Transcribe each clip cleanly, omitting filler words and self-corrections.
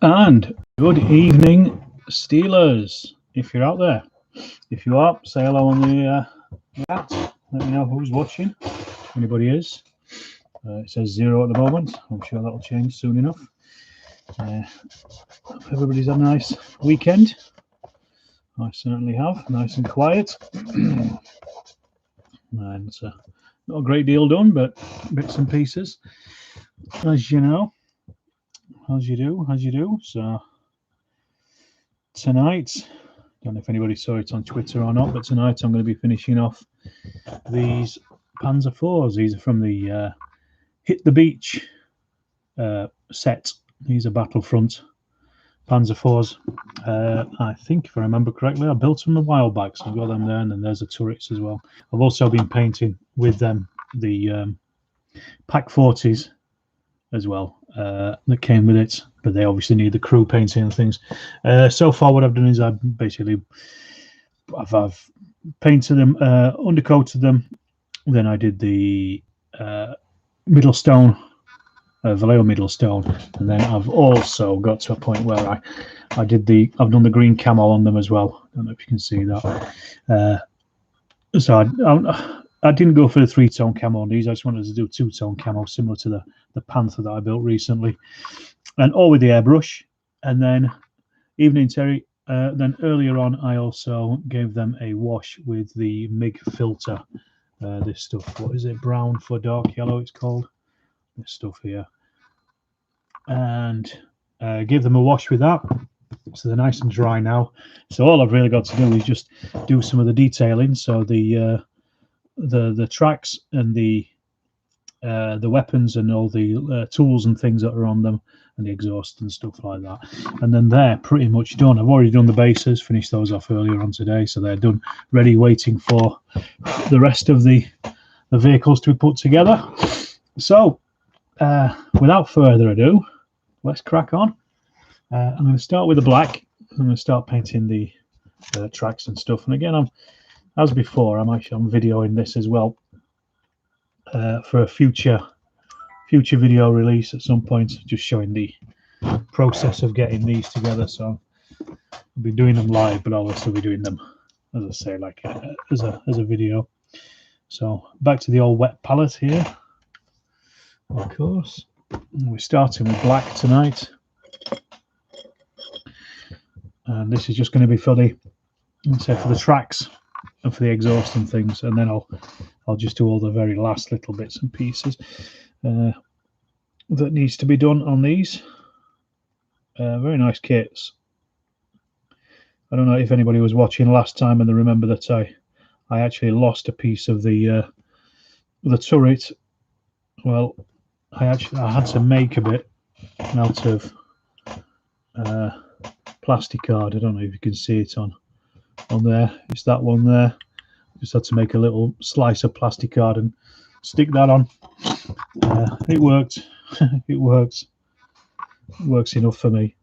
And good evening, Steelers. If you're out there, if you are, say hello on the chat. Let me know who's watching. If anybody is. It says 0 at the moment. I'm sure that'll change soon enough. Everybody's had a nice weekend. I certainly have. Nice and quiet. And not a great deal done, but bits and pieces, as you know. As you do. So tonight, don't know if anybody saw it on Twitter or not, but tonight I'm going to be finishing off these Panzer IVs. These are from the Hit the Beach set. These are Battlefront Panzer IVs. I think, if I remember correctly, I built them a while back, so I've got them there, and then there's the turrets as well. I've also been painting with them the Pack 40s as well that came with it, but they obviously need the crew painting and things. So far what I've done is I've painted them, undercoated them, then I did the middle stone, Vallejo middle stone, and then I've also got to a point where I've done the green camo on them as well. I don't know if you can see that. So I didn't go for the 3-tone camo on these. I just wanted to do 2-tone camo, similar to the Panther that I built recently, and all with the airbrush. And then Evening Terry. Then earlier on, I also gave them a wash with the MIG filter. This stuff, what is it? Brown for dark yellow, it's called. This stuff here, and give them a wash with that. So they're nice and dry now. So all I've really got to do is just do some of the detailing. So the tracks and the weapons and all the tools and things that are on them, and the exhaust and stuff like that. And then they're pretty much done. I've already done the bases, finished those off earlier on today, so they're done, ready, waiting for the rest of the vehicles to be put together. So without further ado, let's crack on. I'm going to start with the black. I'm going to start painting the tracks and stuff. And again, as before, I'm videoing this as well for a future video release at some point, just showing the process of getting these together. So I'll be doing them live, but I'll also be doing them, as I say, like as a video. So back to the old wet palette here, of course. We're starting with black tonight, and this is just going to be for the tracks and for the exhaust and things, and then I'll just do all the very last little bits and pieces that needs to be done on these. Very nice kits. I don't know if anybody was watching last time and they remember that I actually lost a piece of the turret. Well, I had to make a bit out of plastic card. I don't know if you can see it on there. It's that one there. Just had to make a little slice of plastic card and stick that on. It worked. It works. It works enough for me.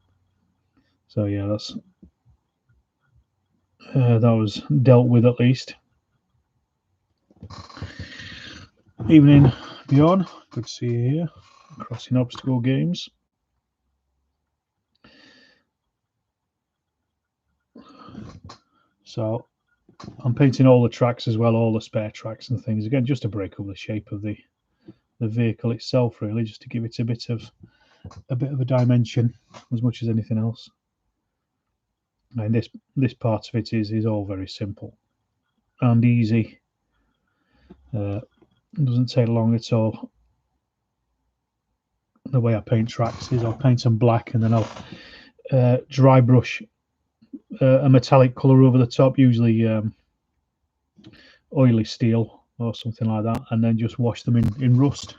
So yeah, that's that was dealt with at least. Evening, Bjorn. Good to see you here. Crossing obstacle games. So I'm painting all the tracks as well, all the spare tracks and things, again just to break up the shape of the vehicle itself, really, just to give it a bit of a dimension as much as anything else. And this part of it is all very simple and easy. It doesn't take long at all. The way I paint tracks is I'll paint them black, and then I'll dry brush a metallic color over the top, usually oily steel or something like that, and then just wash them in rust,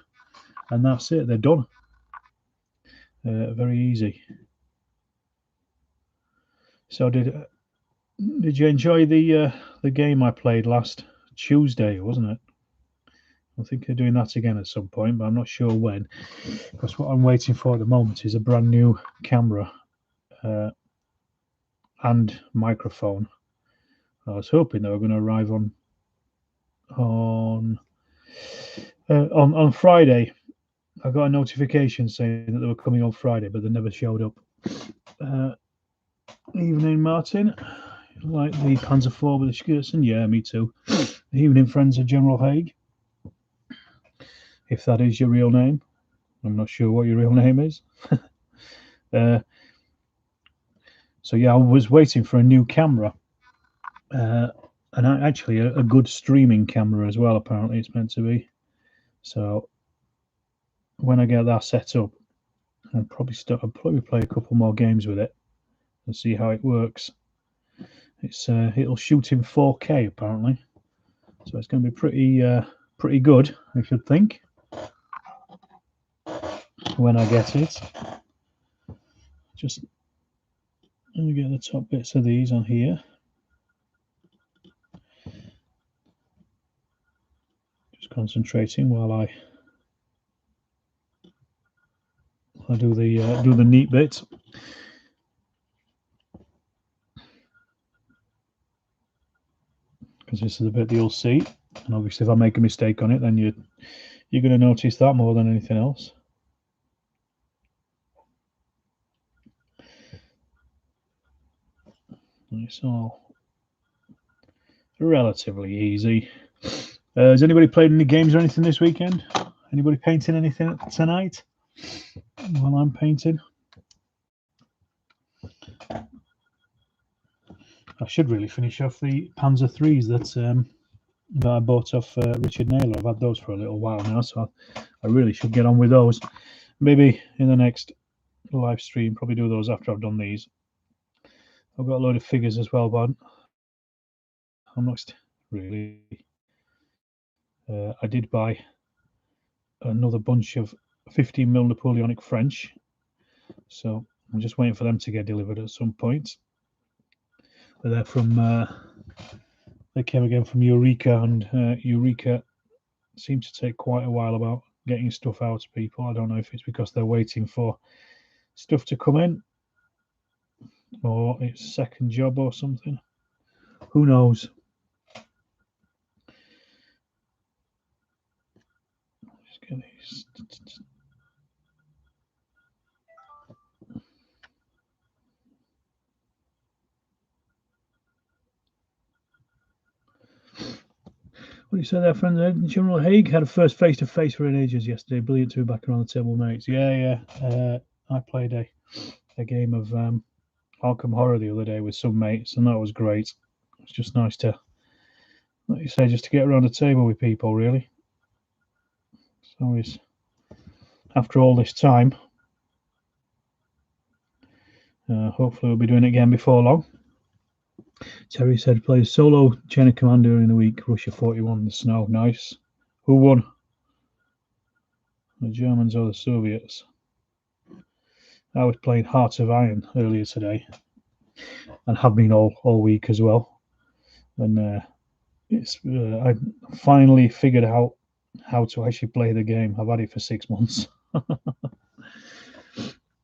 and that's it. They're done. Very easy. So did you enjoy the game I played last Tuesday, wasn't it? I think they're doing that again at some point, but I'm not sure when, because what I'm waiting for at the moment is a brand new camera and microphone. I was hoping they were going to arrive on Friday. I got a notification saying that they were coming on Friday, but they never showed up. Evening, Martin. Like the Panzer IV with the Skirtsen? Yeah, me too. Evening, friends of General Haig. If that is your real name. I'm not sure what your real name is. So yeah, I was waiting for a new camera. And actually a good streaming camera as well, apparently it's meant to be. So when I get that set up, I'll probably play a couple more games with it and see how it works. It'll shoot in 4K apparently, so it's going to be pretty good, I should think, when I get it. Just let me get the top bits of these on here. Just concentrating while I do the neat bits. Because this is the bit that you'll see, and obviously if I make a mistake on it, then you're going to notice that more than anything else. It's all relatively easy. Has anybody played any games or anything this weekend? Anybody painting anything tonight while I'm painting? I should really finish off the Panzer IIIs that I bought off Richard Naylor. I've had those for a little while now, so I really should get on with those. Maybe in the next live stream, probably do those after I've done these. I've got a load of figures as well, but I'm not really. I did buy another bunch of 15mm Napoleonic French, so I'm just waiting for them to get delivered at some point. But they're from they came again from Eureka, and Eureka seems to take quite a while about getting stuff out to people. I don't know if it's because they're waiting for stuff to come in, or it's a second job or something. Who knows? Just get these. What do you say there, friend? General Haig had a first face-to-face for ages yesterday. Brilliant to be back around the table, mates. Yeah. I played a game of Arkham Horror the other day with some mates, and that was great. It's just nice to, like you say, just to get around a table with people, really. It's always, after all this time, hopefully we'll be doing it again before long. Terry said plays solo Chain of Command during the week. Russia 41 in the snow. Nice. Who won? The Germans or the Soviets? I was playing Hearts of Iron earlier today, and have been all week as well. And I finally figured out how to actually play the game. I've had it for 6 months.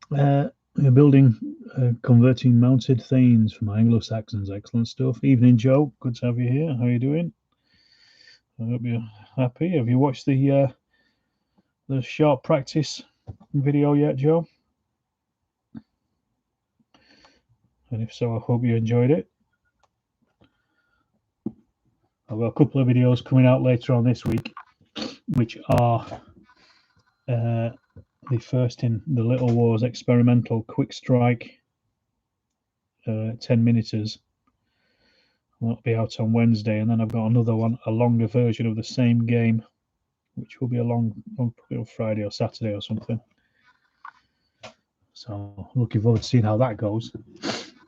We're building converting mounted thanes from Anglo-Saxons. Excellent stuff. Evening, Joe. Good to have you here. How are you doing? I hope you're happy. Have you watched the sharp practice video yet, Joe? And if so, I hope you enjoyed it. I've got a couple of videos coming out later on this week, which are the first in the Little Wars experimental quick strike 10-minuters. That'll be out on Wednesday, and then I've got another one, a longer version of the same game, which will be on Friday or Saturday or something. So looking forward to seeing how that goes.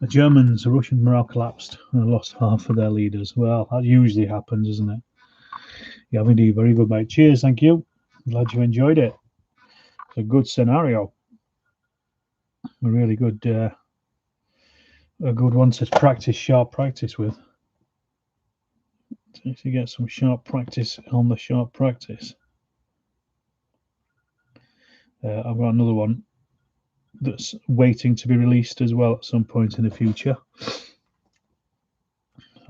The Germans, the Russian morale collapsed and lost half of their leaders. Well, that usually happens, isn't it? Yeah, indeed. Very good, mate. Cheers, thank you. Glad you enjoyed it. It's a good scenario. A really good, a good one to practice sharp practice with. So if you get some sharp practice on the sharp practice. I've got another one that's waiting to be released as well at some point in the future. So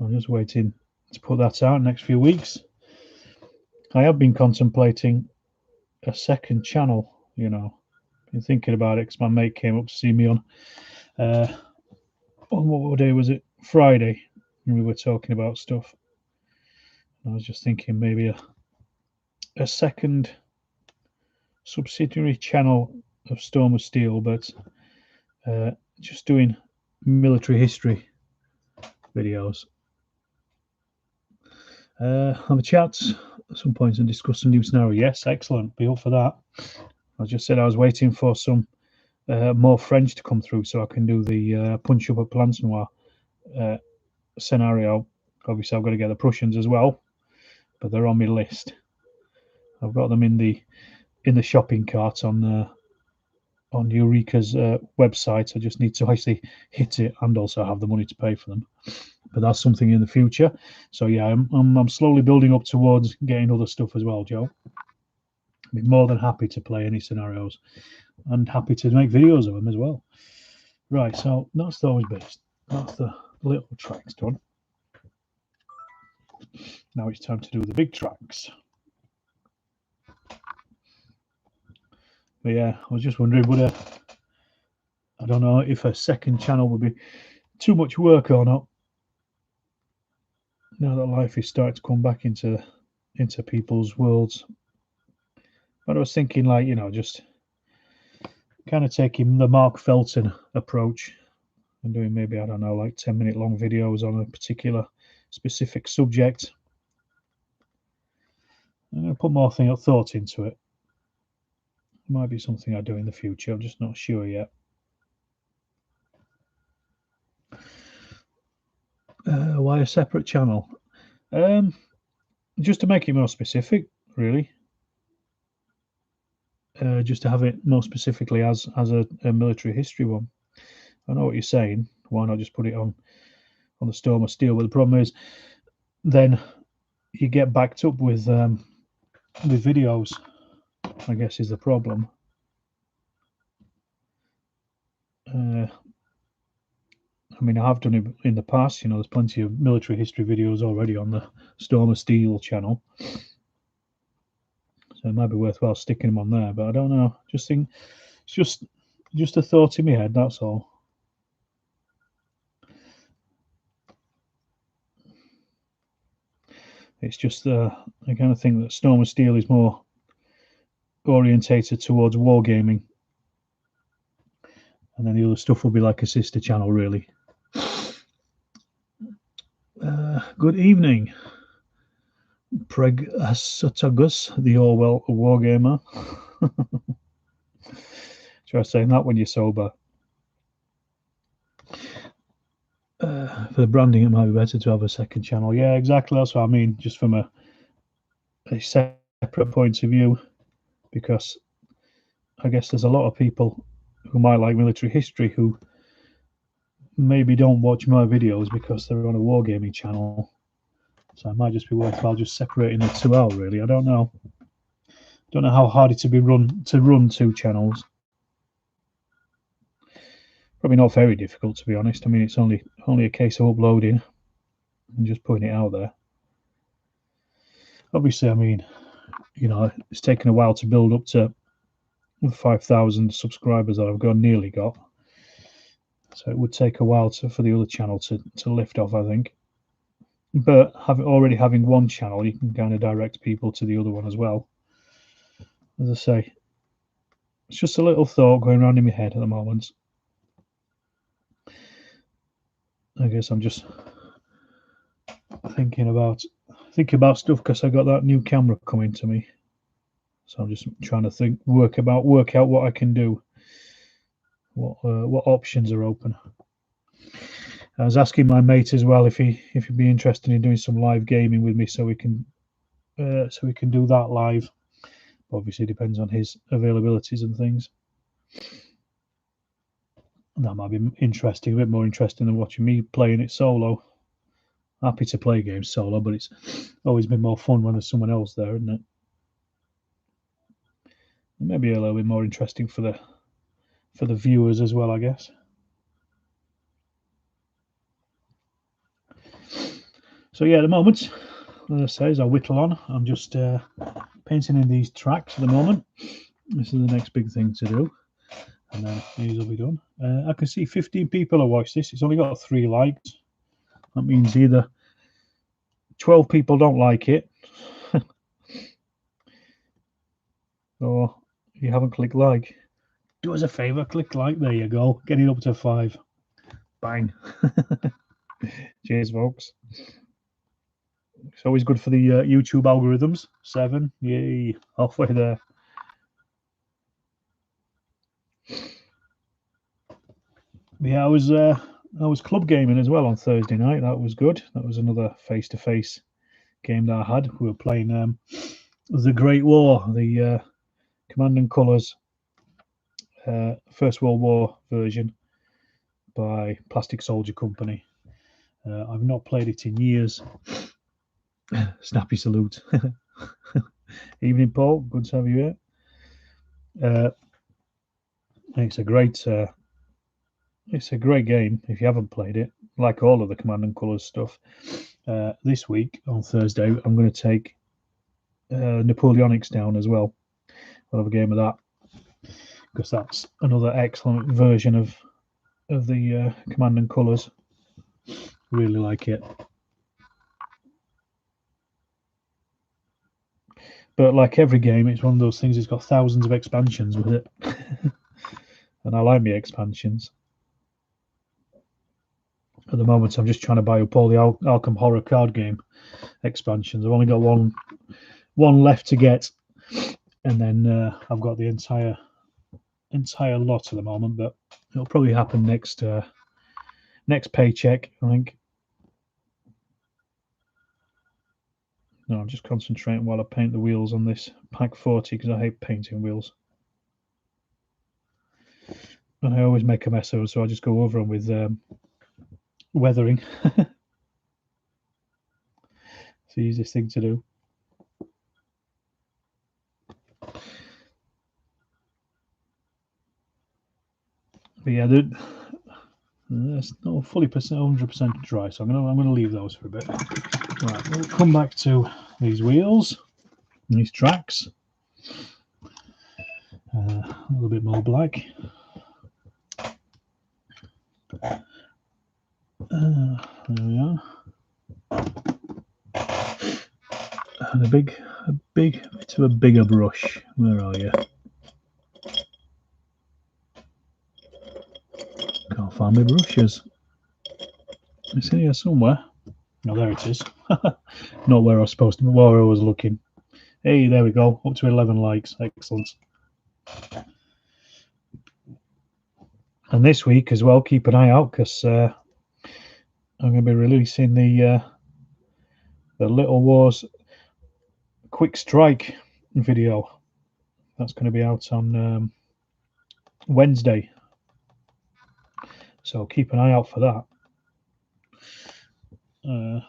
I'm just waiting to put that out next few weeks. I have been contemplating a second channel, Been thinking about it because my mate came up to see me on what day was it? Friday, and we were talking about stuff. I was just thinking maybe a second subsidiary channel of Storm of Steel, but just doing military history videos. Have a chat at some point and discuss some new scenario. Yes, excellent. Be up for that. I just said I was waiting for some more French to come through so I can do the punch up at Plansenoir scenario. Obviously, I've got to get the Prussians as well, but they're on my list. I've got them in the shopping cart on Eureka's website. I just need to actually hit it and also have the money to pay for them. But that's something in the future. So yeah, I'm slowly building up towards getting other stuff as well, Joe. I'd be more than happy to play any scenarios and happy to make videos of them as well. Right, so that's those bits. That's the little tracks done. Now it's time to do the big tracks. But yeah, I was just wondering, I don't know if a second channel would be too much work or not. Now that life is starting to come back into people's worlds. But I was thinking, like, just kind of taking the Mark Felton approach and doing maybe, I don't know, like 10-minute long videos on a particular specific subject. I'm going to put more thought into it. It might be something I do in the future. I'm just not sure yet. Why a separate channel? Just to make it more specific, really. Just to have it more specifically as a military history one. I know what you're saying. Why not just put it on the Storm of Steel? But the problem is, then you get backed up with videos, I guess, is the problem. I mean, I have done it in the past. There's plenty of military history videos already on the Storm of Steel channel. So it might be worthwhile sticking them on there. But I don't know. Just think, it's just a thought in my head, that's all. It's just I kind of think that Storm of Steel is more orientated towards wargaming. And then the other stuff will be like a sister channel, really. Good evening, Preg Sutagus, the Orwell Wargamer. Try saying that when you're sober. For the branding, it might be better to have a second channel. Yeah, exactly. That's what I mean. Just from a separate point of view, because I guess there's a lot of people who might like military history who maybe don't watch my videos because they're on a wargaming channel. So it might just be worthwhile just separating the two out, really. I don't know. Don't know how hard it to run two channels. Probably not very difficult, to be honest. I mean, it's only a case of uploading and just putting it out there. Obviously, I mean, it's taken a while to build up to 5,000 subscribers that I've nearly got. So it would take a while for the other channel to lift off, I think. But already having one channel, you can kind of direct people to the other one as well. As I say, it's just a little thought going around in my head at the moment. I guess I'm just thinking about stuff because I got that new camera coming to me. So I'm just trying to work out what I can do, what options are open. I was asking my mate as well if he'd be interested in doing some live gaming with me, so we can do that live. Obviously, it depends on his availabilities and things. That might be interesting, a bit more interesting than watching me playing it solo. Happy to play games solo, but it's always been more fun when there's someone else there, isn't it? Maybe a little bit more interesting for the viewers as well, I guess. So yeah, at the moment, as I say, as I whittle on, I'm just painting in these tracks at the moment. This is the next big thing to do. and then these will be done. I can see 15 people have watched this. It's only got 3 likes. That means either 12 people don't like it, or you haven't clicked like. Do us a favour, click like. There you go. Get it up to 5. Bang. Cheers, folks. It's always good for the YouTube algorithms. 7. Yay. Halfway there. Yeah, I was club gaming as well on Thursday night. That was good. That was another face-to-face game that I had. We were playing the Great War, the Command and Colours First World War version by Plastic Soldier Company. I've not played it in years. Snappy salute. Evening, Paul. Good to have you here. It's a great game if you haven't played it. Like all of the Command and Colours stuff. This week on Thursday, I'm going to take Napoleonics down as well. I'll have a game of that because that's another excellent version of the Command and Colours. Really like it. But like every game, it's one of those things. It's got thousands of expansions with it, and I like my expansions. At the moment, I'm just trying to buy up all the Arkham Horror card game expansions. I've only got one left to get, and then I've got the entire lot at the moment. But it'll probably happen next paycheck, I think. No, I'm just concentrating while I paint the wheels on this Pack 40 because I hate painting wheels. And I always make a mess of them, so I just go over them with weathering. It's the easiest thing to do. But yeah, it's not fully 100% dry, so I'm gonna leave those for a bit. Right, we'll come back to these wheels, these tracks. A little bit more black. There we are. And a bigger brush. Where are you? Can't find my brushes. It's in here somewhere. No, there it is. Not where I was supposed to be, where I was looking. Hey, there we go. Up to 11 likes. Excellent. And this week as well, keep an eye out because I'm going to be releasing the Little Wars Quick Strike video. That's going to be out on Wednesday. So keep an eye out for that.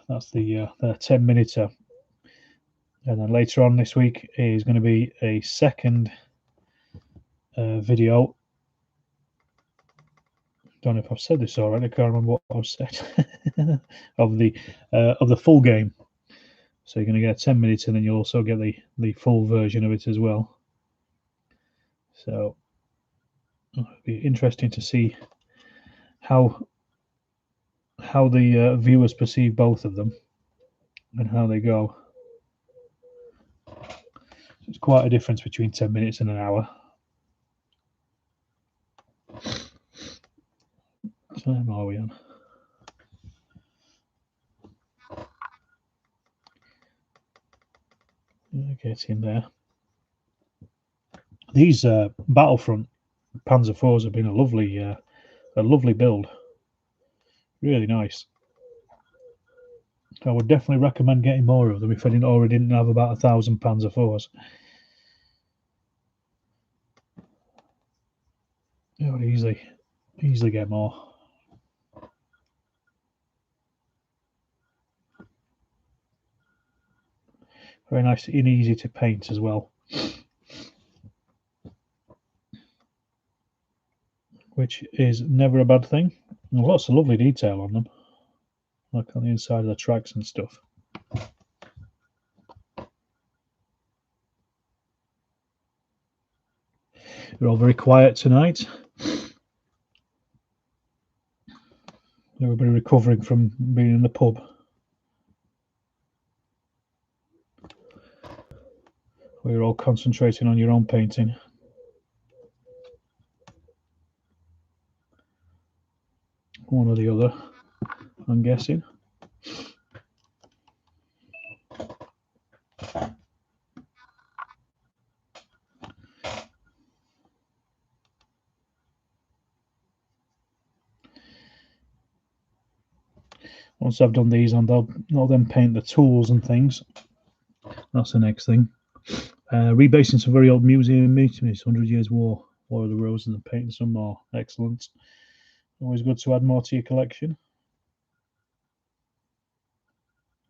That's the 10-minuter. And then later on this week is going to be a second video. Don't know if I've said this already. I can't remember what I've said of the full game. So you're going to get a 10-minute, and then you'll also get the full version of it as well. So it'll be interesting to see how the viewers perceive both of them and how they go. It's quite a difference between 10 minutes and an hour. So what are we on? Get in there. These Battlefront Panzer 4s have been a lovely build. Really nice. I would definitely recommend getting more of them if I didn't have about 1,000 Panzer 4s. I would easily get more. Very nice and easy to paint as well, which is never a bad thing. And lots of lovely detail on them, like on the inside of the tracks and stuff. We're all very quiet tonight. Everybody recovering from being in the pub. We're all concentrating on your own painting. One or the other, I'm guessing. Once I've done these, and I'll then paint the tools and things. That's the next thing. Rebasing some very old museum meetings, 100 Years War of the Roses, and painting some more. Excellent. Always good to add more to your collection.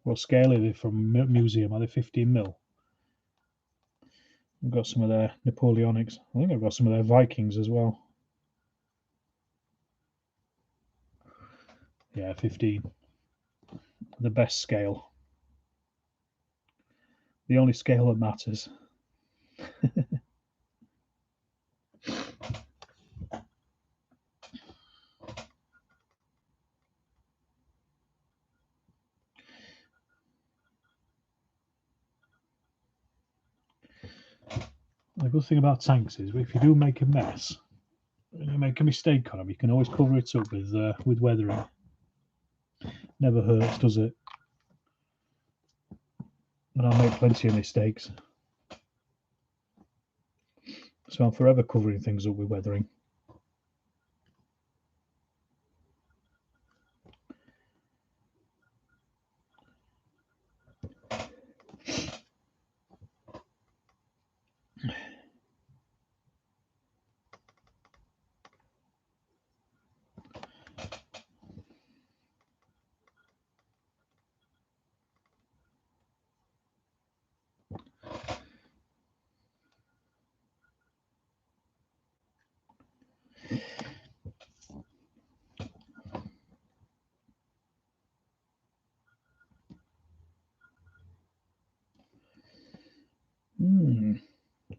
What scale are they from museum? Are they 15mm? I've got some of their Napoleonics. I think I've got some of their Vikings as well. Yeah, 15. The best scale. The only scale that matters. The good thing about tanks is if you do make a mess, and you make a mistake on them, you can always cover it up with weathering. Never hurts, does it? And I make plenty of mistakes. So I'm forever covering things up with weathering.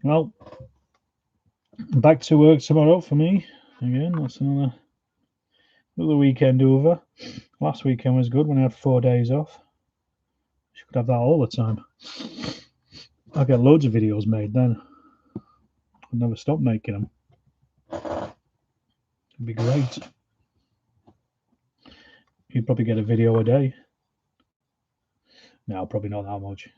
Well, back to work tomorrow for me. Again, that's another weekend over. Last weekend was good when I had 4 days off. You could have that all the time. I get loads of videos made then. I'd never stop making them. It'd be great. You'd probably get a video a day. No, probably not that much.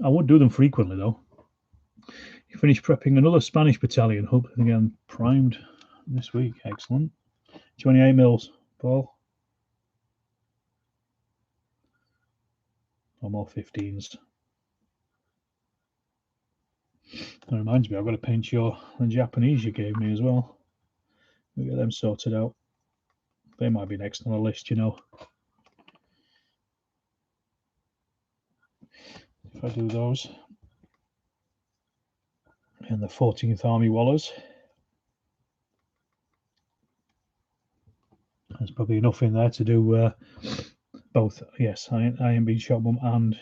I would do them frequently though. You finished prepping another Spanish battalion hub. Again, primed this week. Excellent. 28 mils, Paul. Or more 15s. That reminds me, I've got to paint the Japanese you gave me as well. We'll get them sorted out. They might be next on the list, you know. If I do those. And the 14th Army Wallers. There's probably enough in there to do both, yes, Iron Beam Shot Bomb and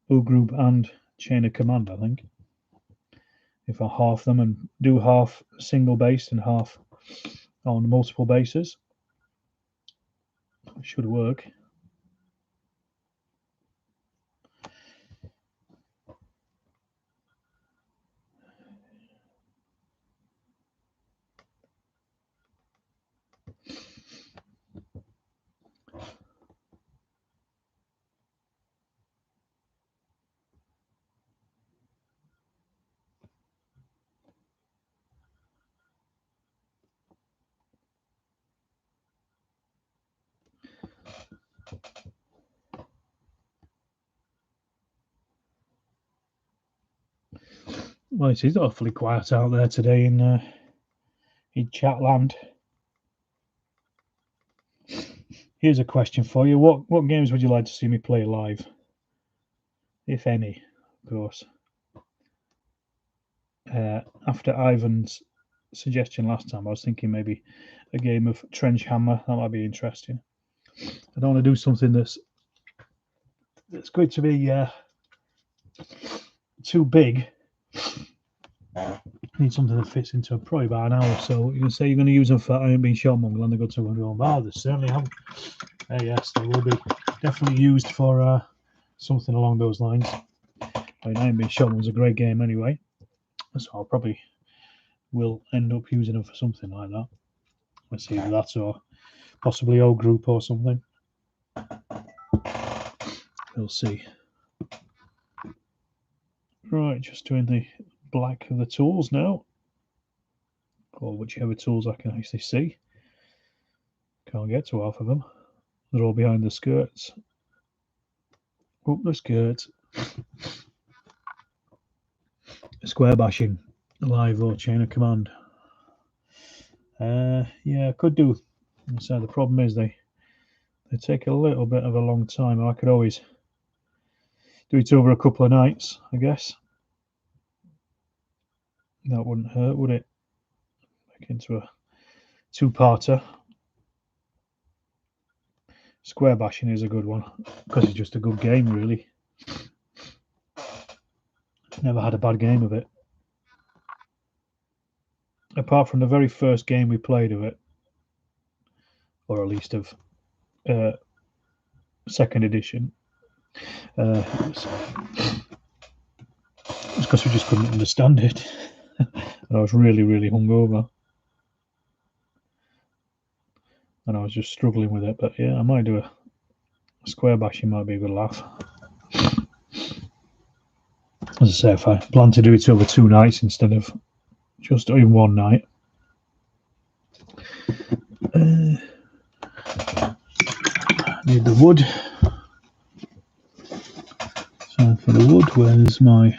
U Group and Chain of Command, I think. If I half them and do half single base and half on multiple bases, it should work. Well, it is awfully quiet out there today in Chatland. Here's a question for you. What games would you like to see me play live? If any, of course. After Ivan's suggestion last time, I was thinking maybe a game of Trench Hammer. That might be interesting. I don't want to do something that's going to be too big need something that fits into probably about an hour. So you can say you're going to use them for I ain't been shot mongrel and they go to one bar. They certainly have. Yes, they will be definitely used for something along those lines. I mean, I ain't been shot was a great game anyway, so I'll probably will end up using them for something like that. Let's see if that's or possibly old group or something. We'll see. Right, just doing the black of the tools now, or whichever tools I can actually see. Can't get to half of them. They're all behind the skirts. Up the skirts. Square bashing, live or chain of command. Yeah, I could do. So the problem is they take a little bit of a long time. I could always do it over a couple of nights, I guess. That wouldn't hurt, would it? Back into a two-parter. Square bashing is a good one because it's just a good game, really. Never had a bad game of it. Apart from the very first game we played of it, or at least of second edition. It's because we just couldn't understand it. And I was really, really hungover. And I was just struggling with it. But yeah, I might do a square bashing, might be a good laugh. As I say, if I plan to do it over 2 nights instead of just doing 1 night. Need the wood. So for the wood, where's my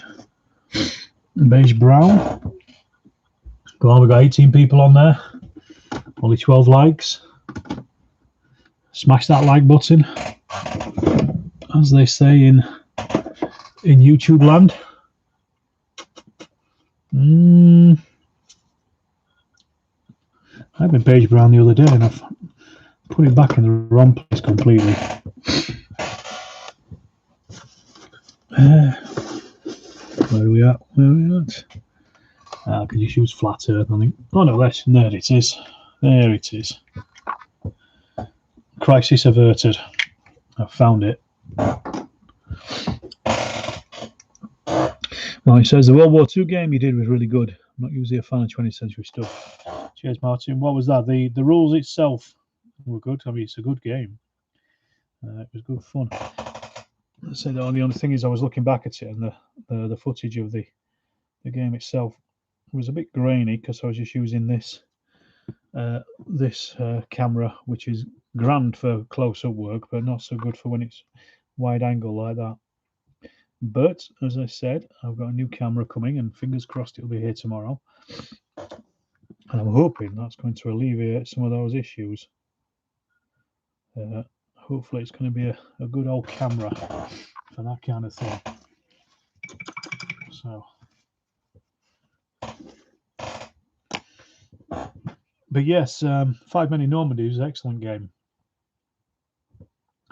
beige brown? Go on, we've got 18 people on there. Only 12 likes. Smash that like button, as they say in YouTube land. I had my beige brown the other day and I've put it back in the wrong place completely. Where are we at? I can just use flat earth, I think. Oh no, there it is. There it is. Crisis averted. I found it. Well, he says the World War II game you did was really good. I'm not usually a fan of 20th century stuff. Cheers, Martin. What was that? The rules itself were good. I mean, it's a good game. It was good fun. I say the only thing is I was looking back at it and the footage of the game itself was a bit grainy because I was just using this camera, which is grand for close-up work, but not so good for when it's wide angle like that. But as I said, I've got a new camera coming, and fingers crossed it'll be here tomorrow. And I'm hoping that's going to alleviate some of those issues. Hopefully, it's going to be a good old camera for that kind of thing. So, but yes, 5 Men in Normandy is an excellent game.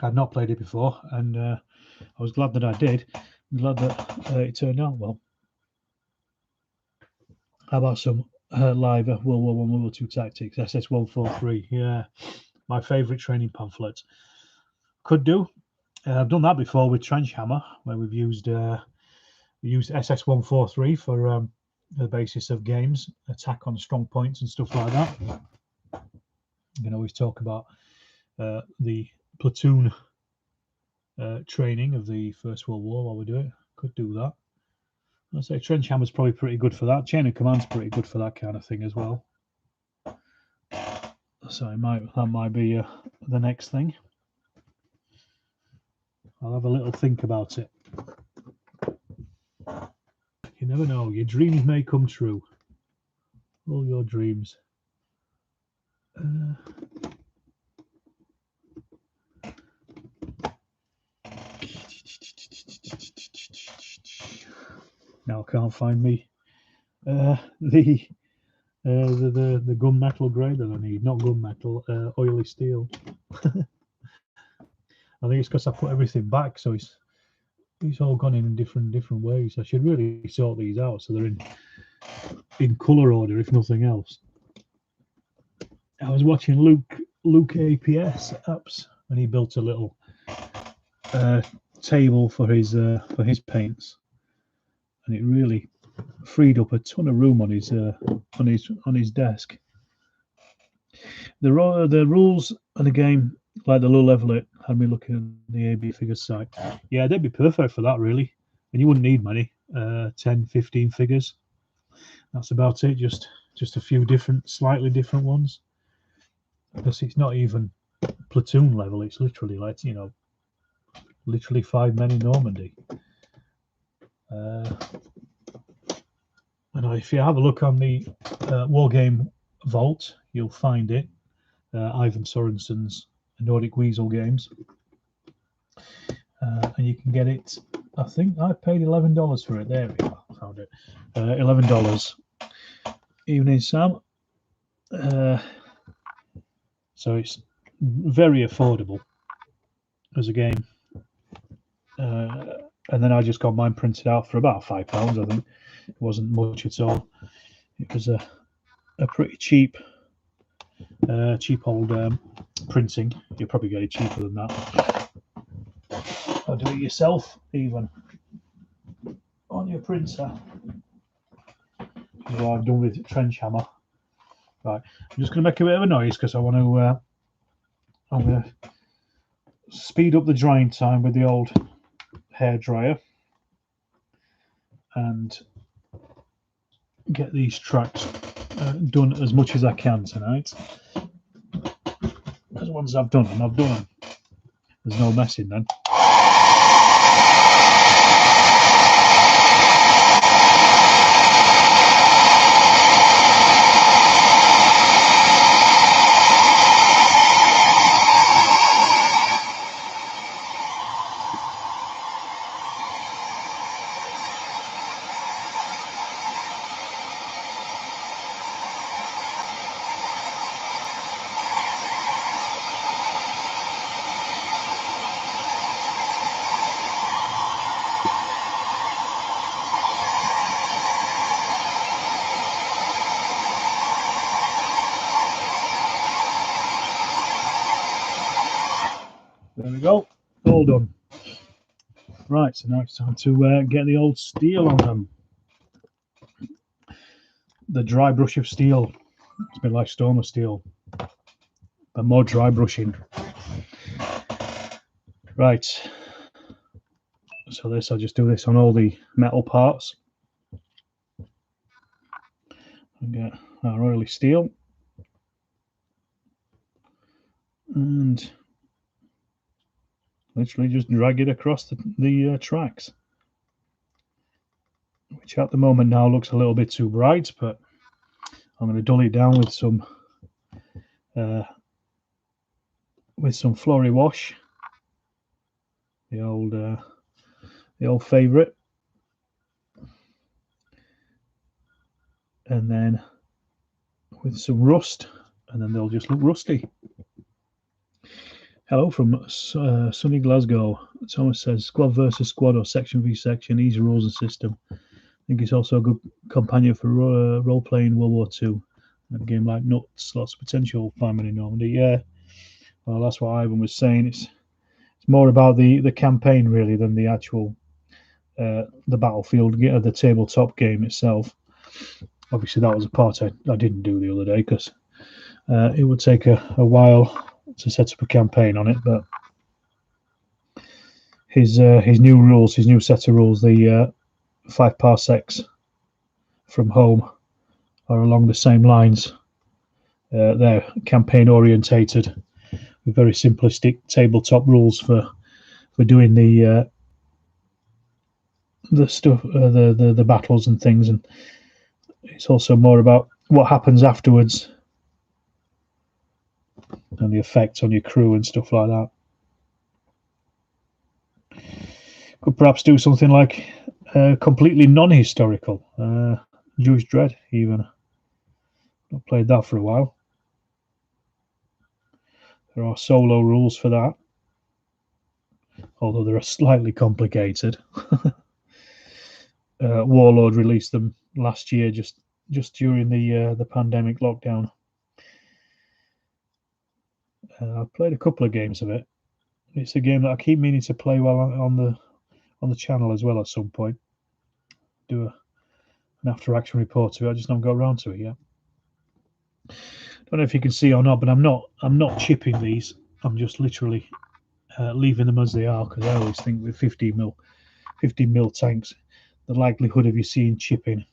I've not played it before, and I was glad that I did. I'm glad that it turned out well. How about some live World War I, World War II tactics? SS143, yeah, my favourite training pamphlet. Could do. I've done that before with Trench Hammer, where we've used SS143 for the basis of games, attack on strong points and stuff like that. You can always talk about the platoon training of the First World War while we do it. Could do that. I'd say Trench Hammer's probably pretty good for that. Chain of Command's pretty good for that kind of thing as well. So that might be the next thing. I'll have a little think about it. You never know. Your dreams may come true. All your dreams. Now I can't find me the gunmetal grade that I need. Not gunmetal, oily steel. I think it's because I put everything back, so it's all gone in different ways. I should really sort these out so they're in in colour order, if nothing else. I was watching Luke APS apps, and he built a little table for his paints, and it really freed up a ton of room on his desk. The rules of the game, like the low level it, had me looking at the AB figures site. Yeah, they'd be perfect for that, really. And you wouldn't need many, 10, 15 figures. That's about it. Just a few slightly different ones. Because it's not even platoon level. It's literally like, literally 5 men in Normandy. And if you have a look on the Wargame Vault, you'll find it. Ivan Sorensen's Nordic Weasel games. And you can get it. I think I paid $11 for it. There we are. Found it. $11. Evening, Sam. So it's very affordable as a game. And then I just got mine printed out for about £5. I think it wasn't much at all. It was a pretty cheap old printing. You'll probably get it cheaper than that. Or do it yourself, even on your printer. This is what I've done with Trench Hammer. Right, I'm just going to make a bit of a noise because I want to. I'm going to speed up the drying time with the old hairdryer and get these tracks done as much as I can tonight. Because once I've done them, there's no messing then. There we go, all done. Right, so now it's time to get the old steel on them. The dry brush of steel. It's a bit like Stormer steel, but more dry brushing. Right, so I'll just do this on all the metal parts. And get our oily steel. And literally just drag it across the tracks, which at the moment now looks a little bit too bright, but I'm going to dull it down with some Flory wash, the old favourite, and then with some rust, and then they'll just look rusty. Hello from sunny Glasgow. Thomas says, squad versus squad or section v section, easy rules and system. I think it's also a good companion for role-playing World War II. A game like Nuts, lots of potential firemen in Normandy. Yeah, well, that's what Ivan was saying. It's more about the campaign, really, than the actual the battlefield, the tabletop game itself. Obviously, that was a part I didn't do the other day because it would take a while to set up a campaign on it, but his new set of rules, the 5 parsecs from home, are along the same lines. They're campaign orientated with very simplistic tabletop rules for doing the stuff, the battles and things, and it's also more about what happens afterwards and the effects on your crew and stuff like that. Could perhaps do something like completely non-historical, Jewish Dread even. Not played that for a while. There are solo rules for that, although they're slightly complicated. Warlord released them last year, just just during the pandemic lockdown. I've played a couple of games of it. It's a game that I keep meaning to play while on the channel as well at some point. Do an after action report to it. I just haven't got around to it yet. Don't know if you can see or not, but I'm not chipping these. I'm just literally leaving them as they are, because I always think with 15mm tanks, the likelihood of you seeing chipping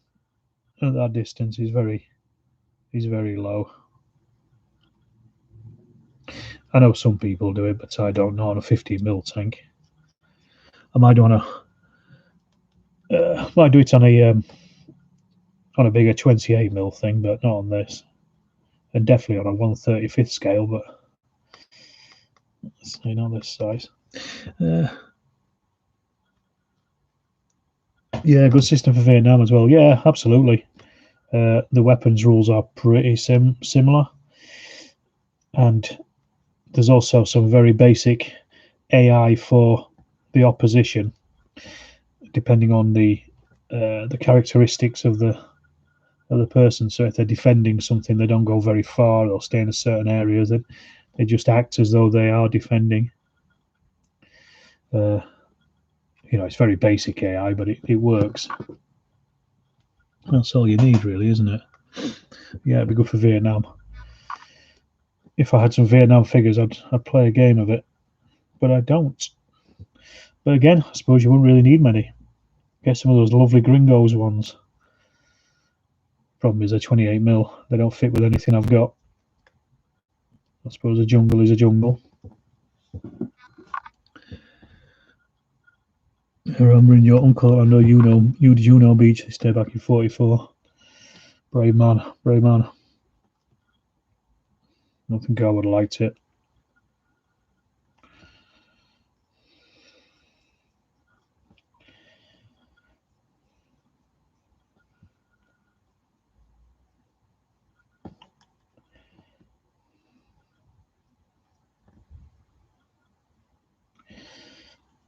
at that distance is very low. I know some people do it, but I don't know on a 15mm tank. I might do it on a bigger 28mm thing, but not on this, and definitely on a 1/35th scale, but let's say not this size. Yeah, good system for Vietnam as well. Yeah, absolutely. The weapons rules are pretty similar, and there's also some very basic AI for the opposition, depending on the characteristics of the person. So if they're defending something, they don't go very far. They'll stay in a certain area. They just act as though they are defending. It's very basic AI, but it works. That's all you need, really, isn't it? Yeah, it'd be good for Vietnam. If I had some Vietnam figures, I'd play a game of it, but I don't. But again, I suppose you wouldn't really need many. Get some of those lovely Gringos ones. Problem is, they're 28mm. They don't fit with anything I've got. I suppose a jungle is a jungle. Remembering your uncle, I know Juno Beach. They stay back in 44. Brave man, brave man. I think I would have liked it.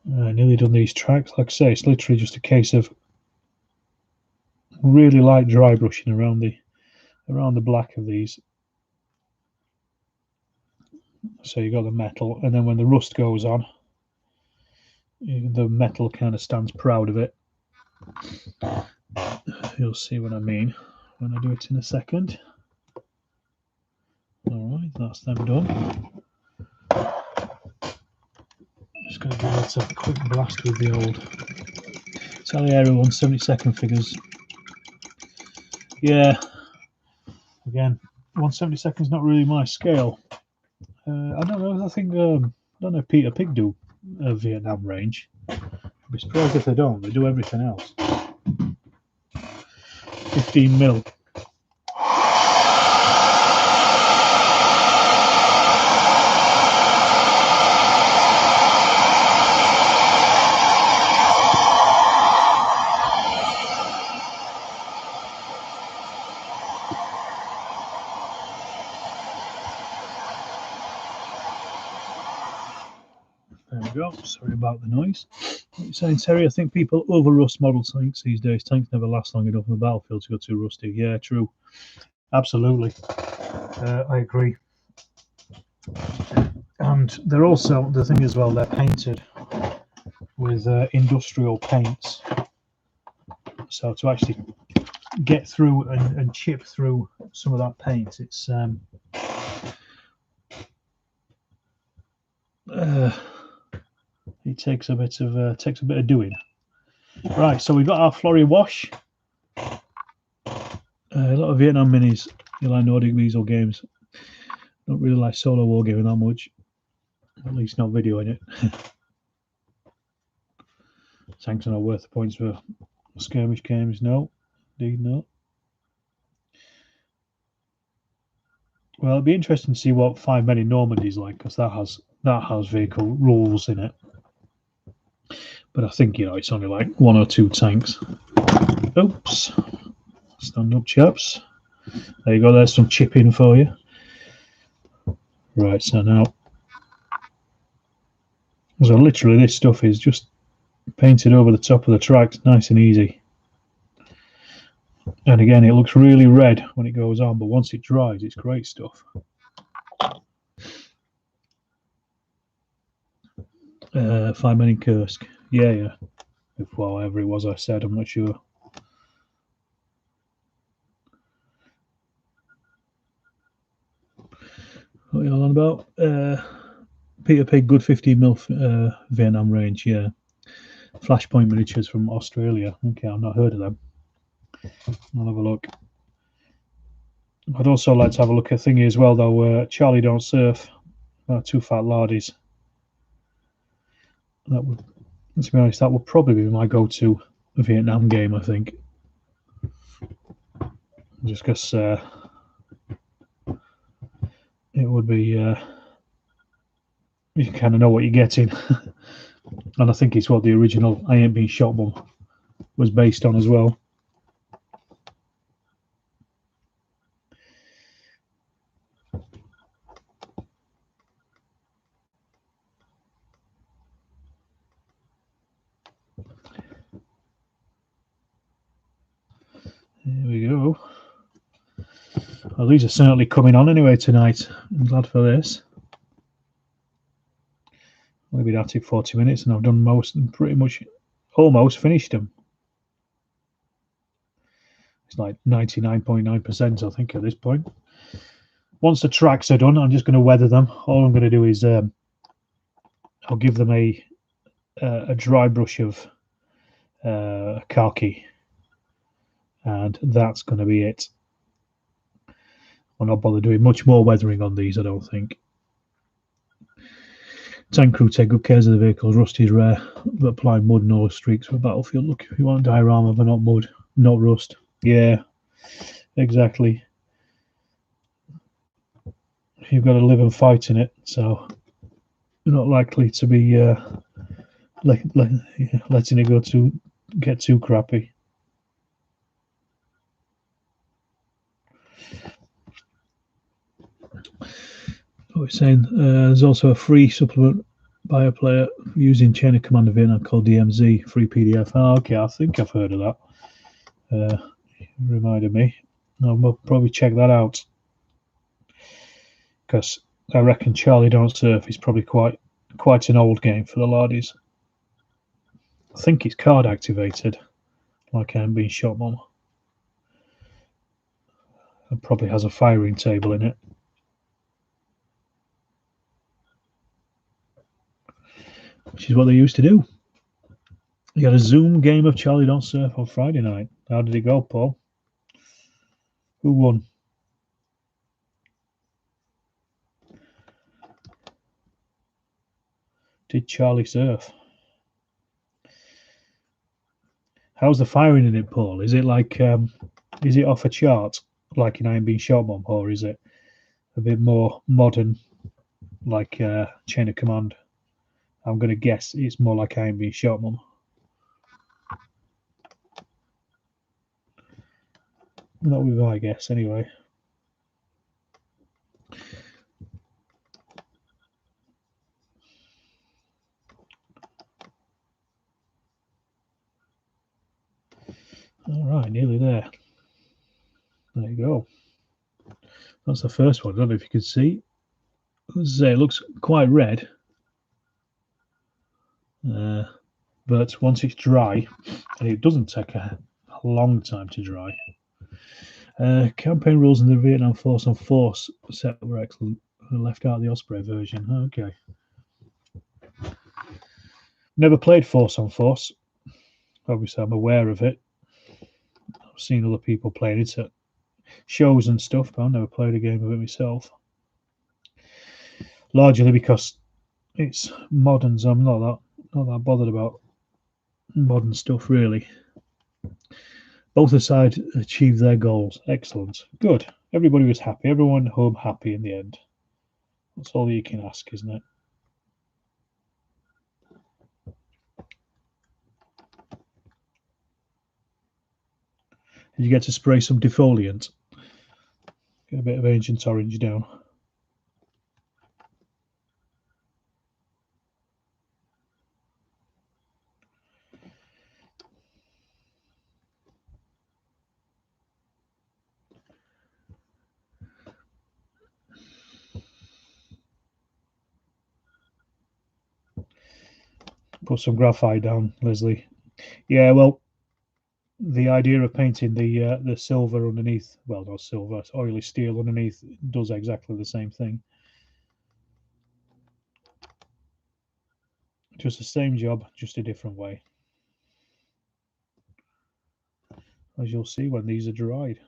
Nearly done these tracks. Like I say, it's literally just a case of really light dry brushing around the black of these. So you got the metal, and then when the rust goes on, the metal kind of stands proud of it. You'll see what I mean when I do it in a second. Alright, that's them done. Just going to give that a quick blast with the old Salieri 172nd figures. Yeah, again, 172nd is not really my scale. I don't know. I think I don't know if Peter Pig do a Vietnam range. I'd be surprised if they don't. They do everything else. 15mm. There we go. Sorry about the noise. What you're saying, Terry? I think people over-rust model tanks these days. Tanks never last long enough on the battlefield to go too rusty. Yeah, true. Absolutely. I agree. And they're also, the thing as well, they're painted with industrial paints. So to actually get through and chip through some of that paint, it's it takes a bit of doing. Right, so we've got our Florrie wash. A lot of Vietnam minis. You like Nordic Weasel games. Don't really like solo wargaming that much. At least not videoing it. Tanks are not worth the points for skirmish games. No, indeed not. Well, it'd be interesting to see what 5 Men in Normandy is like, because that has vehicle rules in it. But I think, it's only like 1 or 2 tanks. Oops. Stand up, chaps. There you go, there's some chipping for you. Right, so now. So literally this stuff is just painted over the top of the tracks, nice and easy. And again, it looks really red when it goes on, but once it dries, it's great stuff. Fireman in Kursk. Yeah. Well, whatever it was I said, I'm not sure. What are you all on about? Peter Pig, good 15mm Vietnam range, yeah. Flashpoint miniatures from Australia. Okay, I've not heard of them. I'll have a look. I'd also like to have a look at thingy as well, though. Charlie Don't Surf. Two Fat Lardies. That would, to be honest, that would probably be my go-to Vietnam game, I think. Just because it would be, you kind of know what you're getting. And I think it's what the original I Ain't Been Shot Mum was based on as well. Here we go. Well, these are certainly coming on anyway tonight. I'm glad for this. I'll be at it 40 minutes and I've done most and pretty much almost finished them. It's like 99.9%, I think, at this point. Once the tracks are done, I'm just going to weather them. All I'm going to do is I'll give them a dry brush of khaki, and that's going to be it. I'll not bother doing much more weathering on these, I don't think. Tank crew take good care of the vehicles. Rust is rare, but apply mud and oil streaks for a battlefield. Look, if you want diorama, but not mud, not rust. Yeah, exactly. You've got to live and fight in it, so you're not likely to be letting it get too crappy. What we're saying, there's also a free supplement by a player using Chain of Command of Vietnam called DMZ, free PDF. Oh, okay, I think I've heard of that. Reminded me. I'll probably check that out, because I reckon Charlie Don't Surf is probably quite an old game for the laddies. I think it's card activated, like I'm being shot, Mum. It probably has a firing table in it. Which is what they used to do. You had a Zoom game of Charlie Don't Surf on Friday night. How did it go, Paul? Who won? Did Charlie surf? How's the firing in it, Paul? Is it like, is it off a chart, like in I Ain't Been Shot, Mum, or is it a bit more modern, like Chain of Command? I'm going to guess it's more like I Ain't Been Shot, Mum. That would be my guess, anyway. All right, nearly there. There you go. That's the first one. I don't know if you can see. It looks quite red. But once it's dry, and it doesn't take a long time to dry. Campaign rules in the Vietnam Force on Force set were excellent. I left out the Osprey version. Okay. Never played Force on Force. Obviously, I'm aware of it. I've seen other people playing it at shows and stuff, but I've never played a game of it myself. Largely because it's modern, so I'm not that bothered about modern stuff, really. Both sides achieved their goals. Excellent. Good. Everybody was happy. Everyone went home happy in the end. That's all you can ask, isn't it? Did you get to spray some defoliant? Get a bit of Agent Orange down. Put some graphite down, Leslie. Yeah, well, the idea of painting the silver underneath, well, not silver, it's oily steel underneath, does exactly the same thing. Just the same job, just a different way. As you'll see when these are dried.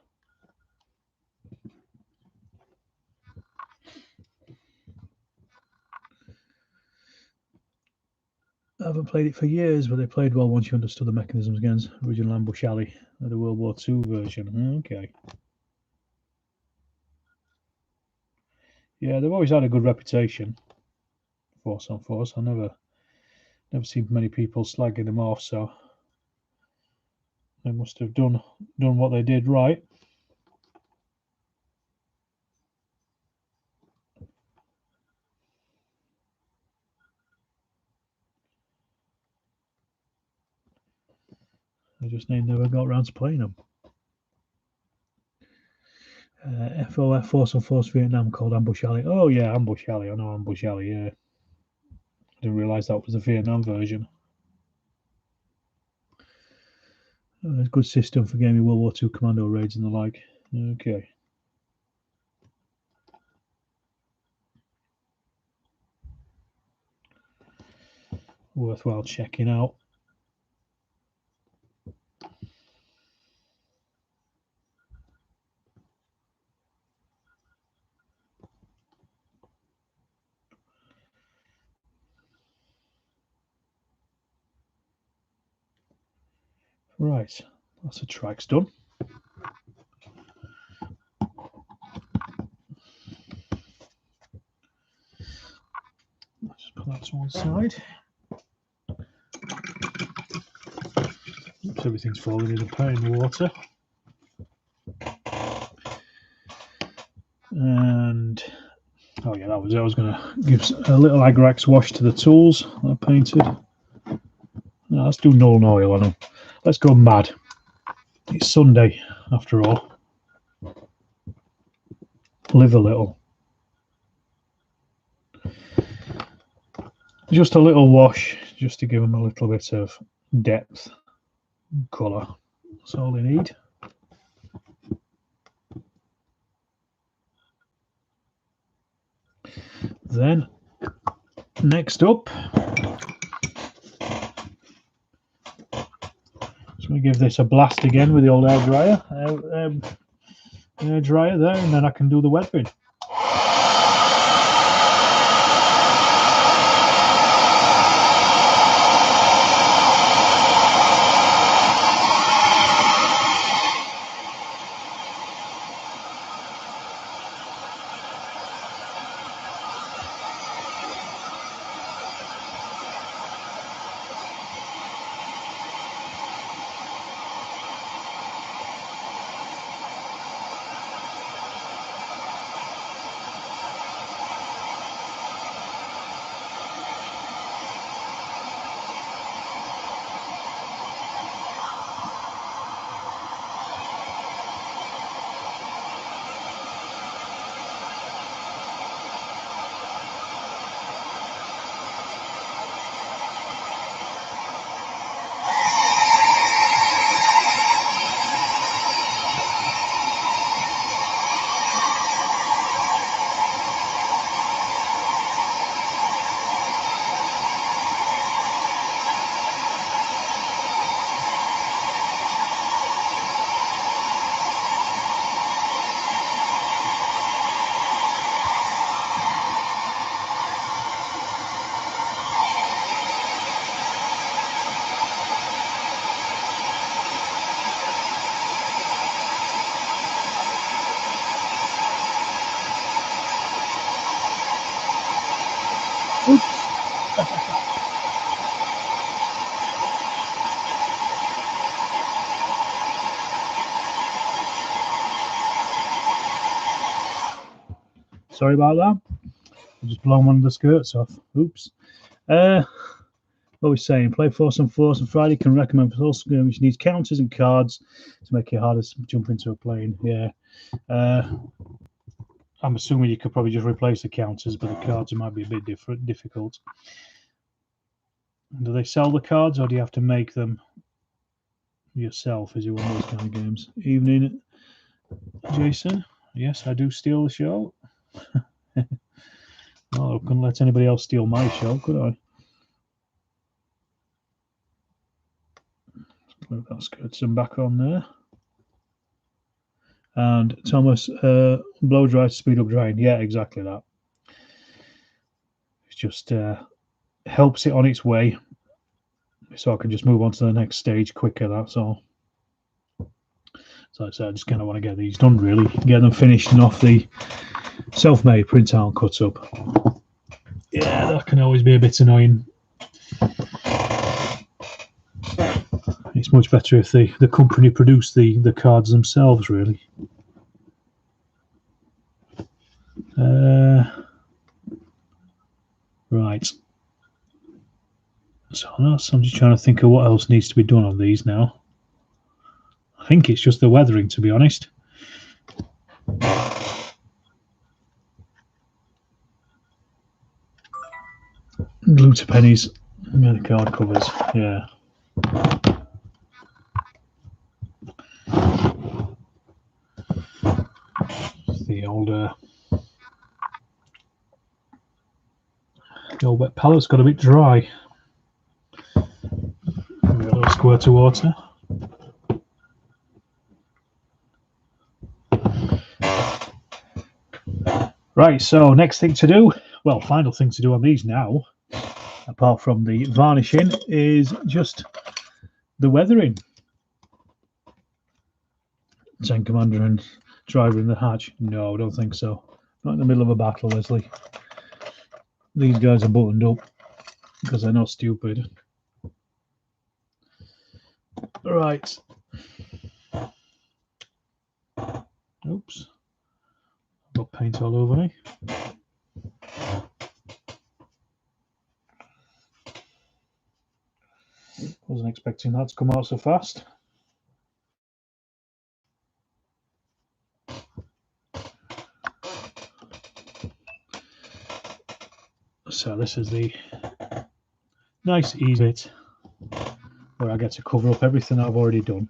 I haven't played it for years, but they played well once you understood the mechanisms against original Ambush Alley, the World War II version. Okay. Yeah, they've always had a good reputation, Force on Force. I never seen many people slagging them off, so they must have done what they did right. I just never got around to playing them. FOF Force on Force Vietnam called Ambush Alley. Oh yeah, Ambush Alley. I know Ambush Alley. Yeah, I didn't realise that was the Vietnam version. A good system for gaming World War II commando raids and the like. Okay. Worthwhile checking out. Right, that's the tracks done. Let's just put that to one side. Oops, everything's falling in the water. And oh yeah, I was going to give a little Agrax wash to the tools I painted. No, let's do Null and Oil on them. Let's go mad. It's Sunday after all. Live a little. Just a little wash, just to give them a little bit of depth and colour. That's all they need. Then, next up, just going to give this a blast again with the old air dryer. Air dryer there, and then I can do the wet bin. Sorry about that. I just blown one of the skirts off. Oops. What was saying? Play Force on Force on Friday. Can recommend for which needs counters and cards to make it harder to jump into a plane. Yeah. I'm assuming you could probably just replace the counters, but the cards might be a bit difficult. Do they sell the cards, or do you have to make them yourself? Is it one of those kind of games? Evening, Jason. Yes, I do steal the show. Well, I couldn't let anybody else steal my show, could I? Put that Skirtson back on there. And Thomas, blow dry to speed up drying. Yeah, exactly that. It just helps it on its way, so I can just move on to the next stage quicker. That's all. So I said, I just kind of want to get these done, really, get them finished and off the self-made print out and cut up. Yeah, that can always be a bit annoying. It's much better if the company produce the cards themselves, really. Right. So I'm just trying to think of what else needs to be done on these now. I think it's just the weathering, to be honest. Glue to pennies. Yeah, the card covers. Yeah. The old wet pallet's got a bit dry. Maybe a little squirt of water. Right, so next thing to do, well, final thing to do on these now, apart from the varnishing, is just the weathering. Tank commander and driver in the hatch. No, I don't think so. Not in the middle of a battle, Leslie. These guys are buttoned up because they're not stupid. Right. Oops. I've got paint all over me. Wasn't expecting that to come out so fast. So this is the nice easy bit where I get to cover up everything I've already done.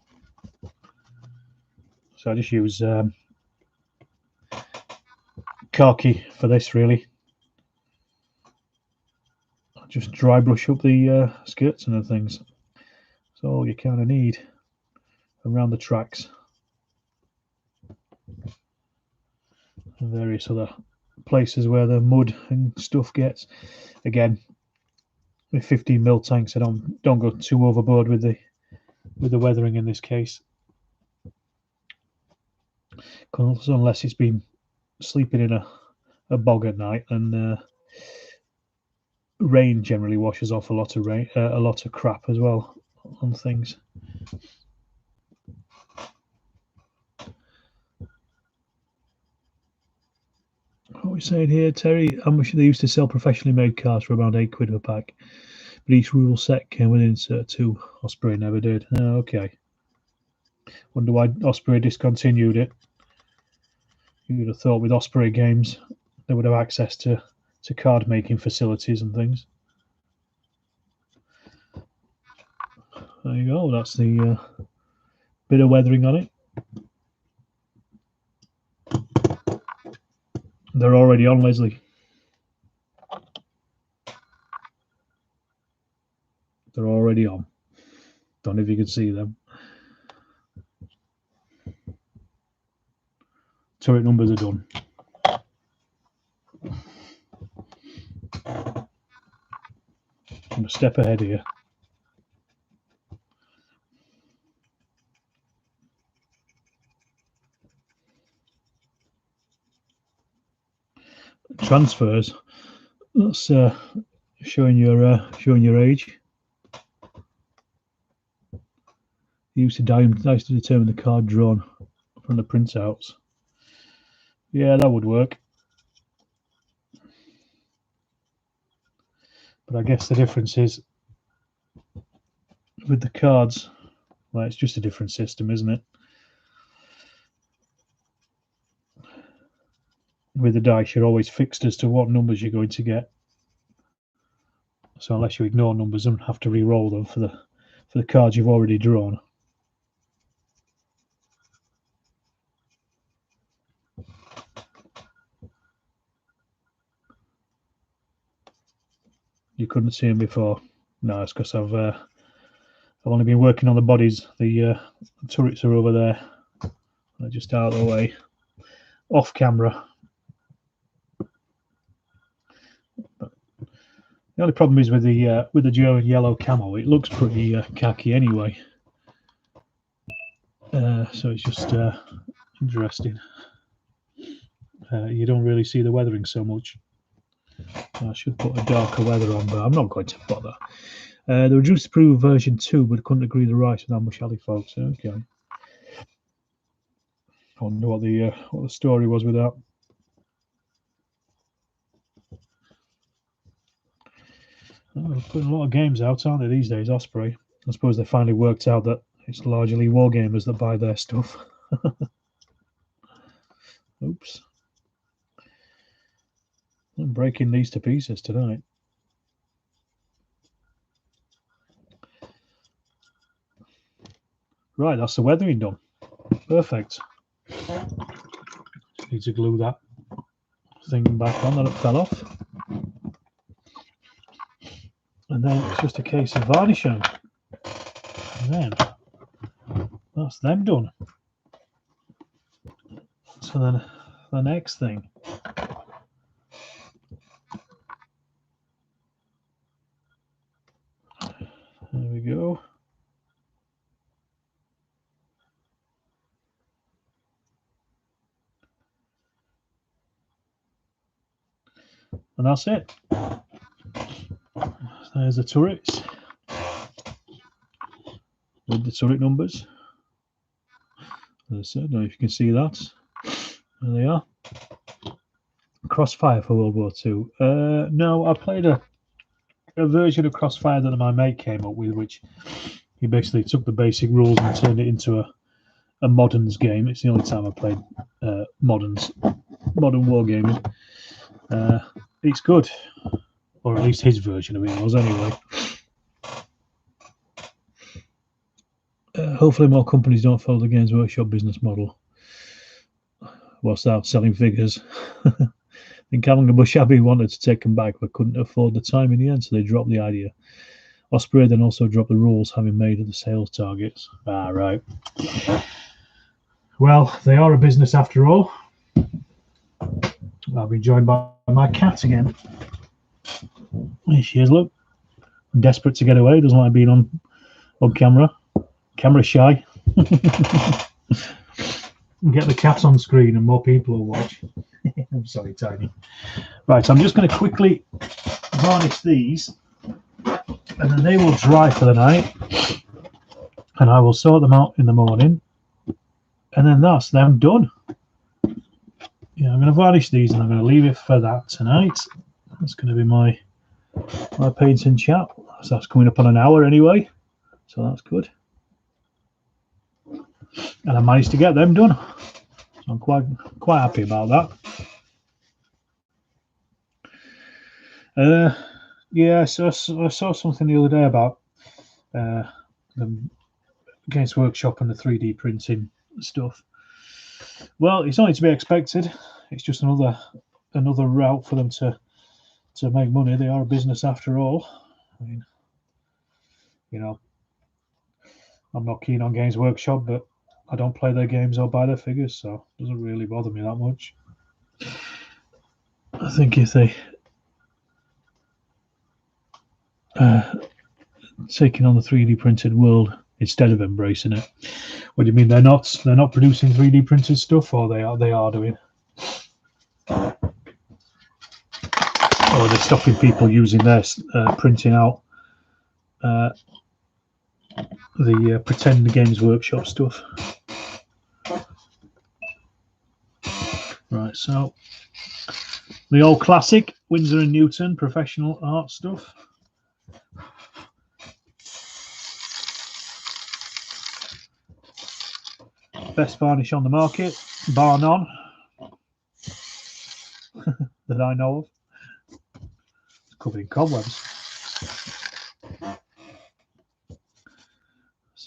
So I just use khaki for this, really. I just dry brush up the skirts and things. That's all you kind of need around the tracks and various other places where the mud and stuff gets. Again, with 15mm tanks, I don't go too overboard with the weathering in this case, unless it's been sleeping in a bog at night, and rain generally washes off a lot of crap as well on things. What are we saying here, Terry? How much they used to sell professionally made cars for around £8 a pack, but each rule set came with an insert too. Osprey never did. Oh, okay. Wonder why Osprey discontinued it. You would have thought with Osprey games they would have access to card making facilities and things. There you go. That's the bit of weathering on it. They're already on, Leslie. They're already on. Don't know if you can see them. Turret numbers are done. I'm a step ahead here. Transfers. That's showing your age. You used to determine the card drawn from the printouts. Yeah, that would work. But I guess the difference is with the cards, well, it's just a different system, isn't it? With the dice, you're always fixed as to what numbers you're going to get. So unless you ignore numbers and have to re-roll them for the cards you've already drawn. You couldn't see them before. No, it's because I've only been working on the bodies. The turrets are over there. They're just out of the way, off camera. But the only problem is with the German yellow camo. It looks pretty khaki anyway. So it's just interesting. You don't really see the weathering so much. I should put a darker weather on, but I'm not going to bother. The reduced approved version 2, but couldn't agree the rights with Ambush Alley folks. Okay. I wonder what the story was with that. They're putting a lot of games out, aren't they, these days, Osprey? I suppose they finally worked out that it's largely wargamers that buy their stuff. Oops. I'm breaking these to pieces tonight. Right, that's the weathering done. Perfect. Just need to glue that thing back on that it fell off. And then it's just a case of varnishing. And then that's them done. So then the next thing. There we go. And that's it. There's the turrets with the turret numbers. As I said, I don't know if you can see that. There they are. Crossfire for World War II. No, I played a version of Crossfire that my mate came up with, which he basically took the basic rules and turned it into a moderns game. It's the only time I played modern wargaming. It's good, or at least his version of it was anyway. Hopefully more companies don't follow the Games Workshop business model whilst out selling figures. I think Bush Abbey wanted to take them back but couldn't afford the time in the end, so they dropped the idea. Osprey then also dropped the rules, having made the sales targets. Ah, right. Well, they are a business after all. I'll be joined by my cat again. There she is, look. Desperate to get away, doesn't like being on camera. Camera shy. Get the cat on screen and more people will watch. I'm sorry, Tiny. Right, so I'm just going to quickly varnish these and then they will dry for the night and I will sort them out in the morning and then that's them done. Yeah, I'm going to varnish these and I'm going to leave it for that tonight. That's going to be my painting chat. So that's coming up on an hour anyway, so that's good. And I managed to get them done, so I'm quite happy about that. Yeah, so I saw something the other day about the Games Workshop and the 3D printing stuff. Well, it's only to be expected. It's just another route for them to make money. They are a business after all. I mean, you know, I'm not keen on Games Workshop, but I don't play their games or buy their figures, so it doesn't really bother me that much. I think if they taking on the 3D printed world instead of embracing it. What do you mean they're not producing 3D printed stuff, or they are doing? Or they're stopping people using their printing out the pretend Games Workshop stuff. Right, so the old classic Winsor & Newton professional art stuff. Best varnish on the market, bar none, that I know of. It's covered in cobwebs.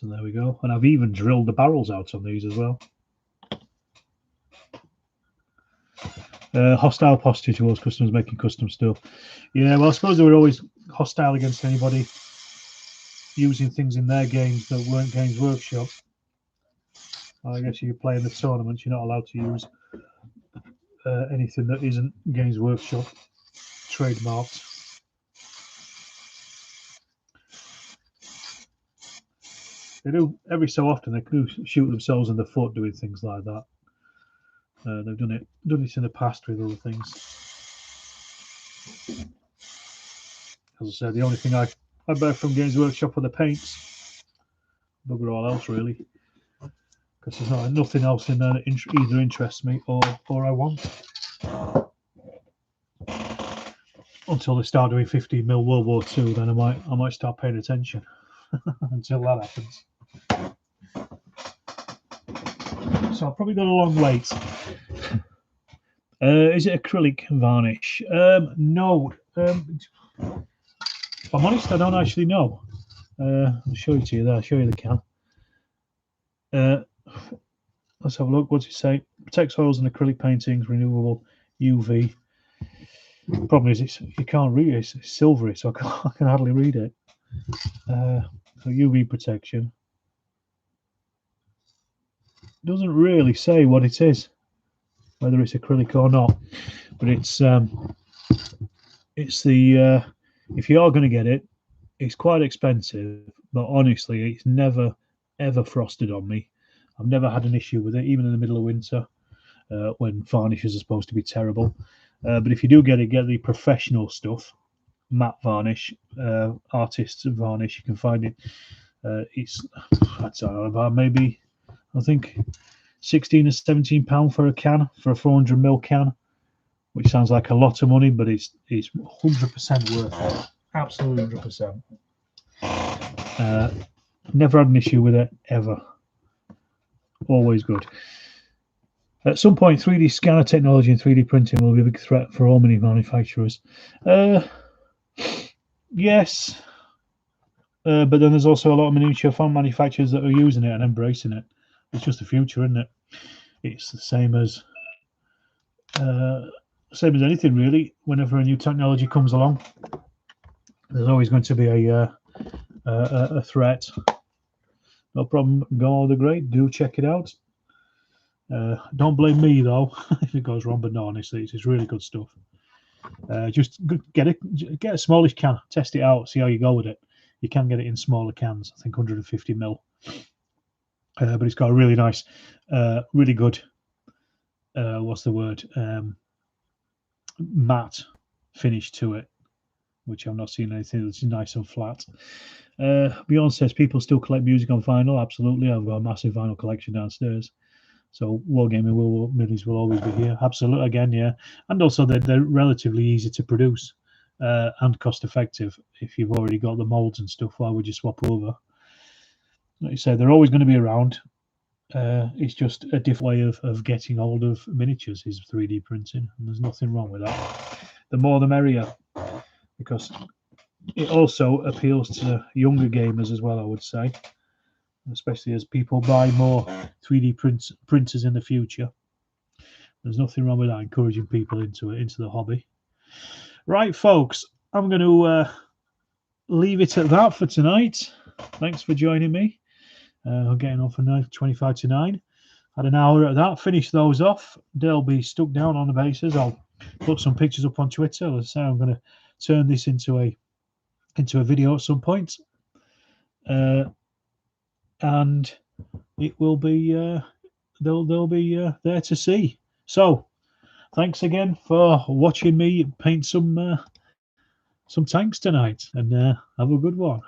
So there we go. And I've even drilled the barrels out on these as well. Hostile posture towards customers making custom stuff. Yeah, well, I suppose they were always hostile against anybody using things in their games that weren't Games Workshop. I guess you play in the tournaments, you're not allowed to use anything that isn't Games Workshop trademarked. They do every so often. They do shoot themselves in the foot doing things like that. They've done it in the past with other things. As I said, the only thing I buy from Games Workshop are the paints. Bugger all else really, because there's nothing else in there that either interests me or I want. Until they start doing 15mm World War II, then I might start paying attention. Until that happens. So I've probably got a long wait. Is it acrylic varnish? No. If I'm honest, I don't actually know. I'll show it to you there. I'll show you the can. Let's have a look. What's it say? Protects oils and acrylic paintings, renewable UV. The problem is you can't read it. It's silvery, so I can hardly read it. So UV protection. Doesn't really say what it is, whether it's acrylic or not. But it's the if you are going to get it, it's quite expensive. But honestly, it's never ever frosted on me. I've never had an issue with it, even in the middle of winter, when varnishes are supposed to be terrible. But if you do get it, get the professional stuff, matte varnish, artist's varnish. You can find it. It's I don't know, about maybe I think £16 or £17 for a can, for a 400ml can, which sounds like a lot of money, but it's 100% worth it. Absolutely 100%. Never had an issue with it ever. Always good. At some point, 3D scanner technology and 3D printing will be a big threat for all many manufacturers. Yes, but then there's also a lot of miniature font manufacturers that are using it and embracing it. It's just the future, isn't it? It's the same as anything, really. Whenever a new technology comes along, there's always going to be a threat. No problem. Go the Great. Do check it out. Don't blame me though if it goes wrong. But no, honestly, it's really good stuff. Just get a smallish can, test it out, see how you go with it. You can get it in smaller cans. I think 150ml. But it's got a really nice, really good. What's the word? Matte finish to it, which I've not seen anything that's nice and flat. Beyond says people still collect music on vinyl. Absolutely, I've got a massive vinyl collection downstairs. So Wargaming minis will always be here. Absolutely, again, yeah. And also they're relatively easy to produce and cost effective. If you've already got the molds and stuff, why would you swap over? Like you said, they're always going to be around. It's just a different way of getting hold of miniatures is 3D printing, and there's nothing wrong with that. The more the merrier, because it also appeals to younger gamers as well, I would say, especially as people buy more 3D printers in the future. There's nothing wrong with that, encouraging people into the hobby. Right, folks, I'm going to leave it at that for tonight. Thanks for joining me. I'm getting on for 25 to 9. Had an hour at that. Finish those off. They'll be stuck down on the bases. I'll put some pictures up on Twitter. Let's say I'm going to turn this into a video at some point, and it will be they'll be there to see. So, thanks again for watching me paint some tanks tonight, and have a good one.